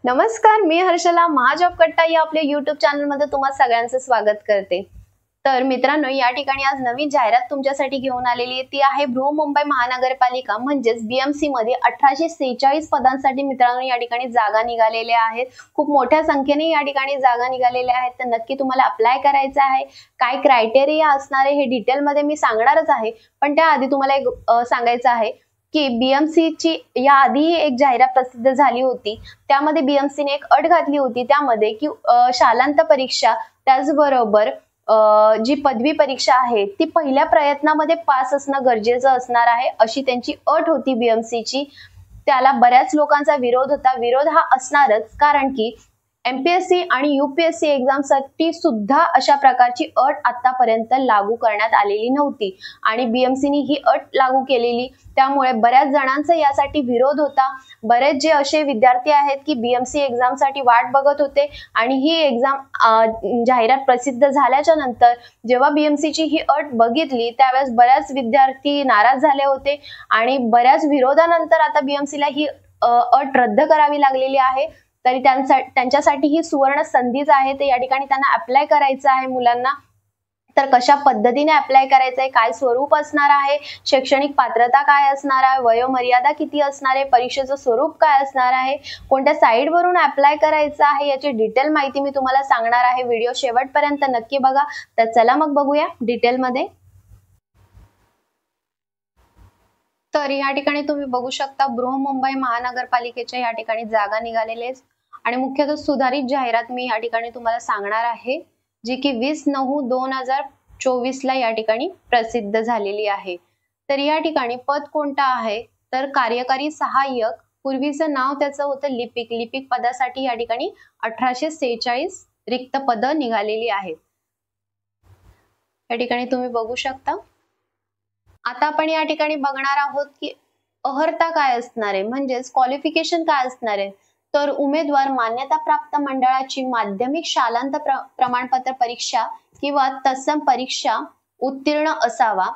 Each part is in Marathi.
नमस्कार, मी हर्षला महाजॉब कट्टा या आपल्या YouTube चॅनल मध्ये तुम्हा सगळ्यांचं स्वागत करते। तर मित्रांनो, या ठिकाणी आज नवीन जाहिरात तुमच्यासाठी घेऊन आलेली आहे। ती आहे बृहन्मुंबई महानगरपालिका म्हणजेच BMC मध्ये 1846 पदांसाठी मित्रांनो या ठिकाणी जागा निघालेल्या आहेत। खूप मोठ्या संख्येने या ठिकाणी जागा निघालेल्या आहेत। तर नक्की तुम्हाला अप्लाय करायचं आहे। काय क्रायटेरिया असणार आहे हे डिटेल मध्ये मी सांगणारच आहे, पण त्याआधी तुम्हाला एक सांगायचं आहे की BMC ची या आधी एक जाहिरात प्रसिद्ध झाली होती। त्यामध्ये BMC ने एक अट घातली होती त्यामध्ये की शालांत परीक्षा त्याचबरोबर जी पदवी परीक्षा आहे ती पहिल्या प्रयत्नामध्ये पास असणं गरजेचं असणार आहे, अशी त्यांची अट होती BMC ची। त्याला बऱ्याच लोकांचा विरोध होता। विरोध हा असणारच, कारण की MPSC आणि UPSC एक्झामसाठी सुद्धा अशा प्रकारची अट आतापर्यंत लागू करण्यात आलेली नव्हती आणि BMC ने ही अट लागू केलेली, त्यामुळे बऱ्याच जणांचा यासाठी विरोध होता। बरेच जे असे विद्यार्थी आहेत की BMC एक्झामसाठी वाट बघत होते आणि ही एक्झाम जाहिरात प्रसिद्ध झाल्याच्या नंतर जेव्हा BMC ची ही अट बघितली त्यावेळेस बऱ्याच विद्यार्थी नाराज झाले होते आणि बऱ्याच विरोधानंतर आता BMC ला ही अट रद्द करावी लागलेली आहे। तरी त्यांच्यासाठी ही सुवर्ण संधीच आहे। ते या ठिकाणी त्यांना अप्लाय करायचं आहे मुलांना। तर कशा पद्धतीने अप्लाय करायचं आहे, काय स्वरूप असणार आहे, शैक्षणिक पात्रता काय असणार आहे, वयोमर्यादा किती असणार आहे, परीक्षेचं स्वरूप काय असणार आहे, कोणत्या साइट वरून अप्लाय करायचं आहे, याची डिटेल माहिती मी तुम्हाला सांगणार आहे। व्हिडिओ शेवटपर्यंत नक्की बघा। तर चला मग बघूया डिटेल मध्ये। तर या ठिकाणी तुम्ही बघू शकता बृहन्मुंबई महानगरपालिकेच्या या ठिकाणी जागा निघालेल्या आहेत आणि मुख्यतः सुधारित जाहिरात मी या ठिकाणी तुम्हाला सांगणार आहे, जी की 20/9/2024 ला या ठिकाणी प्रसिद्ध झालेली आहे। तर या ठिकाणी पद कोणतं आहे तर कार्यकारी सहाय्यक, पूर्वीचं नाव त्याचं होतं लिपिक पदासाठी या ठिकाणी 1846 रिक्त पद निघालेली आहेत। या ठिकाणी तुम्ही बघू शकता। आता आपण या ठिकाणी बघणार आहोत की अर्हता काय असणार आहे, म्हणजेच क्वालिफिकेशन काय असणार आहे। तर उमेदवार मान्यता प्राप्त मंडळाची माध्यमिक शालांत प्रमाणपत्र परीक्षा किंवा तत्सम परीक्षा उत्तीर्ण असावा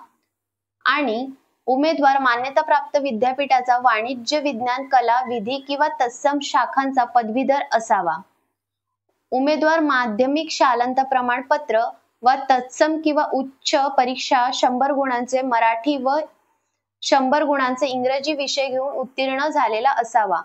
आणि उमेदवार मान्यता प्राप्त विद्यापीठाचा वाणिज्य, विज्ञान, कला, विधी किंवा तत्सम शाखांचा पदवीधर असावा। उमेदवार माध्यमिक शालांत प्रमाणपत्र व तत्सम किंवा उच्च परीक्षा 100 गुणांचे मराठी व 100 गुणांचे इंग्रजी विषय घेऊन उत्तीर्ण झालेला असावा।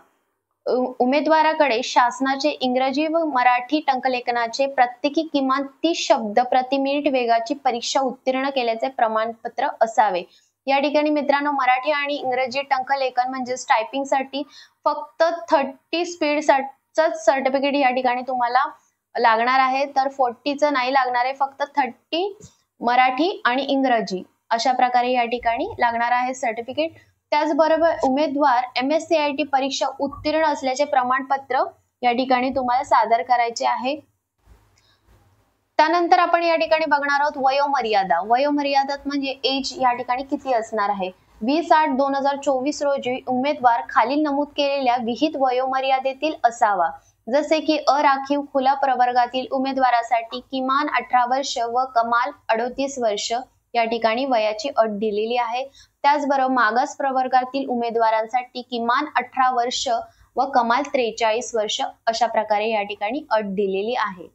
उमेदवाराकडे शासनाचे इंग्रजी व मराठी टंकलेखनाचे प्रत्येकी किमान 30 शब्द प्रति मिनिट वेगाची परीक्षा उत्तीर्ण केल्याचे प्रमाणपत्र असावे। या ठिकाणी मित्रांनो, मराठी आणि इंग्रजी टंकलेखन म्हणजे टायपिंग साठी फक्त 30 स्पीड सर्टिफिकेट या ठिकाणी तुम्हाला लागणार आहे। तर 40 नाही लागणार आहे, फक्त 30 मराठी आणि इंग्रजी अशा प्रकारे या ठिकाणी लागणार आहे सर्टिफिकेट। त्याचबरोबर उमेदवार MSCIT परीक्षा उत्तीर्ण असल्याचे प्रमाणपत्र या ठिकाणी तुम्हाला सादर करायचे आहे। त्यानंतर आपण या ठिकाणी बघणार आहोत वयोमर्यादा। वयोमर्यादात म्हणजे एज या ठिकाणी किती असणार आहे। 20/8/2024 रोजी उमेदवार खालील नमूद केलेल्या विहित वयोमर्यादेतील असावा, जसे की अराखीव खुला प्रवर्गातील उमेदवारासाठी किमान 18 वर्ष व कमाल 38 वर्ष या ठिकाणी वयाची अट दिलेली आहे। त्याचबरोबर मागास प्रवर्गातील उमेदवारांसाठी किमान 18 वर्ष व कमाल 43 वर्ष अशा प्रकारे या ठिकाणी अट दिलेली आहे।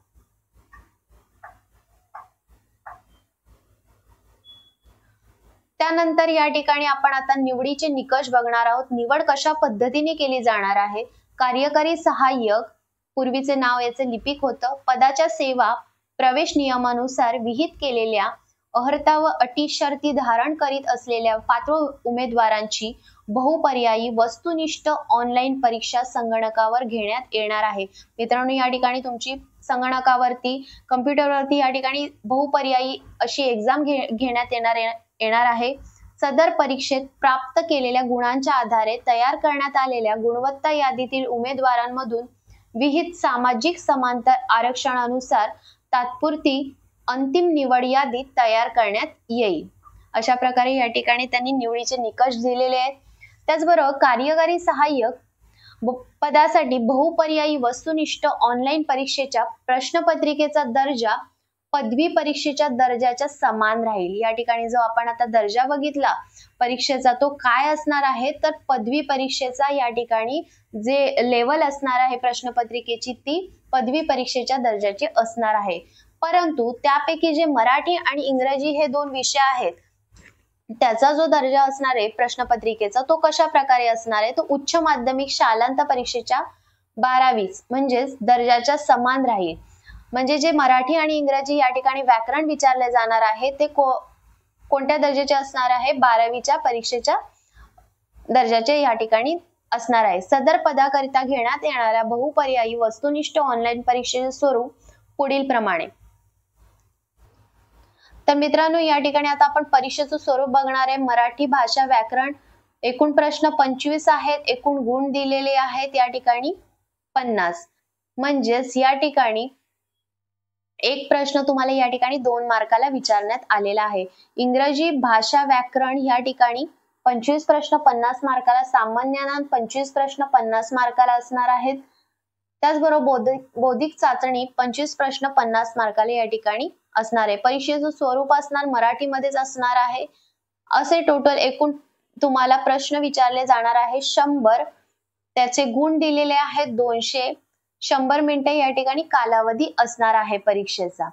त्यानंतर या ठिकाणी आपण आता निवडीचे निकष बघणार आहोत। निवड कशा पद्धतीने केली जाणार आहे। कार्यकारी सहाय्यक, पूर्वीचे नाव याचे लिपिक होतं। पदाच्या सेवा प्रवेश नियमानुसार विहित केलेल्या अर्हता व अटी शर्ती धारण करीत असलेल्या पात्र उमेदवारांची बहुपर्यायी वस्तुनिष्ठ ऑनलाईन परीक्षा संगणकावर घेण्यात येणार आहे। मित्रांनो, या ठिकाणी तुमची संगणकावरती, कम्प्युटरवरती या ठिकाणी बहुपर्यायी अशी एक्झाम घेण्यात येणार आहे। सदर परीक्षेत प्राप्त केलेल्या गुणांच्या आधारे तयार करण्यात आलेल्या गुणवत्ता यादीतील उमेदवारांमधून विहित सामाजिक समांतर आरक्षणानुसार तात्पुरती अंतिम निवड यादी तयार करण्यात येईल। अशा प्रकारे या ठिकाणी त्यांनी निवडीचे निकष दिलेले आहेत। त्याचबरोबर कार्यकारी सहाय्यक पदासाठी बहुपर्यायी वस्तुनिष्ठ ऑनलाईन परीक्षेच्या प्रश्नपत्रिकेचा दर्जा पदवी परीक्षेच्या दर्जाच्या समान राहील। या ठिकाणी जो आपण आता दर्जा बघितला परीक्षेचा तो काय असणार आहे, तर पदवी परीक्षेचा या ठिकाणी जे लेवल असणार आहे प्रश्नपत्रिकेची ती पदवी परीक्षेच्या दर्जाची असणार आहे। परंतु त्यापैकी जे मराठी आणि इंग्रजी हे दोन विषय आहेत त्याचा जो दर्जा असणार आहे प्रश्नपत्रिकेचा तो कशा प्रकारे असणार आहे, तो उच्च माध्यमिक शालांत परीक्षेच्या 12वी म्हणजेच दर्जाच्या समान राहील। म्हणजे जे मराठी आणि इंग्रजी या ठिकाणी व्याकरण विचारले जाणार आहे ते कोणत्या दर्जाचे असणार आहे, 12वीच्या परीक्षेच्या दर्जाचे या ठिकाणी असणार आहे। सदर पदाकरिता घेण्यात येणाऱ्या बहुपर्यायी वस्तुनिष्ठ ऑनलाईन परीक्षेचे स्वरूप पुढील प्रमाणे। तर मित्रांनो या ठिकाणी आता आपण परीक्षेचं स्वरूप बघणार आहे। मराठी भाषा व्याकरण एकूण प्रश्न 25 आहेत, एकूण गुण दिलेले आहेत या ठिकाणी 50। म्हणजेच या ठिकाणी एक प्रश्न तुम्हाला या ठिकाणी 2 मार्काला विचारण्यात आलेला आहे। इंग्रजी भाषा व्याकरण या ठिकाणी 25 प्रश्न 50 मार्काला, सामान्य ज्ञान 25 प्रश्न 50 मार्काला असणार आहेत। त्याचबरोबर बौद्धिक चाचणी 25 प्रश्न 50 मार्काला या ठिकाणी असणार आहे। परीक्षेचं स्वरूप असणार मराठीमध्येच असणार आहे। असे टोटल एकूण तुम्हाला प्रश्न विचारले जाणार आहे 100, त्याचे गुण दिलेले आहेत 200, 100 मिनिटे या ठिकाणी कालावधी असणार आहे परीक्षेचा।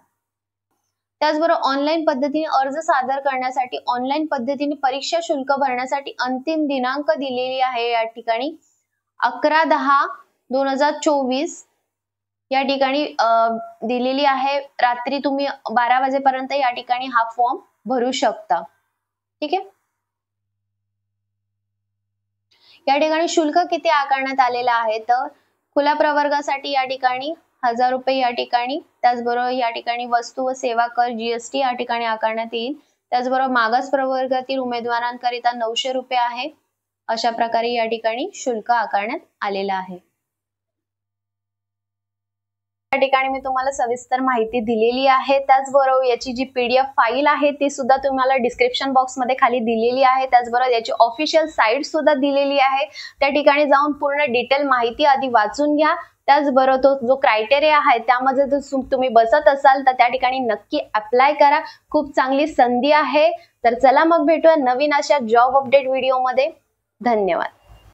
त्याचबरोबर ऑनलाईन पद्धतीने अर्ज सादर करण्यासाठी, ऑनलाईन पद्धतीने परीक्षा शुल्क भरण्यासाठी अंतिम दिनांक दिलेली आहे या ठिकाणी 11/10/2024 या ठिकाणी दिलेली आहे। रात्री तुम्ही 12 वाजेपर्यंत या ठिकाणी हा फॉर्म भरू शकता। ठीक आहे, या ठिकाणी शुल्क किती आकारण्यात आलेला आहे, तर खुल्या प्रवर्गासाठी या ठिकाणी 1000 रुपये या ठिकाणी, त्याचबरोबर या ठिकाणी वस्तू व सेवा कर GST या ठिकाणी आकारण्यात येईल। त्याचबरोबर मागास प्रवर्गातील उमेदवारांकरिता 900 रुपये आहे। अशा प्रकारे या ठिकाणी शुल्क आकारण्यात आलेलं आहे। या ठिकाणी मी तुम्हाला सविस्तर माहिती दिलेली आहे। त्याचबरोबर याची जी PDF फाईल आहे ती सुद्धा तुम्हाला डिस्क्रिप्शन बॉक्स मध्ये खाली दिलेली आहे। त्याचबरोबर याची ऑफिशियल साइट सुद्धा दिलेली आहे, त्या ठिकाणी जाऊन पूर्ण डिटेल माहिती आधी वाचून घ्या। त्याचबरोबर तो जो क्रायटेरिया आहे त्यामध्ये जर तुम्ही बसत असाल तर त्या ठिकाणी नक्की अप्लाय करा, खूप चांगली संधी आहे। तर चला मग भेटूया नवीन अशा जॉब अपडेट व्हिडिओ मध्ये। धन्यवाद।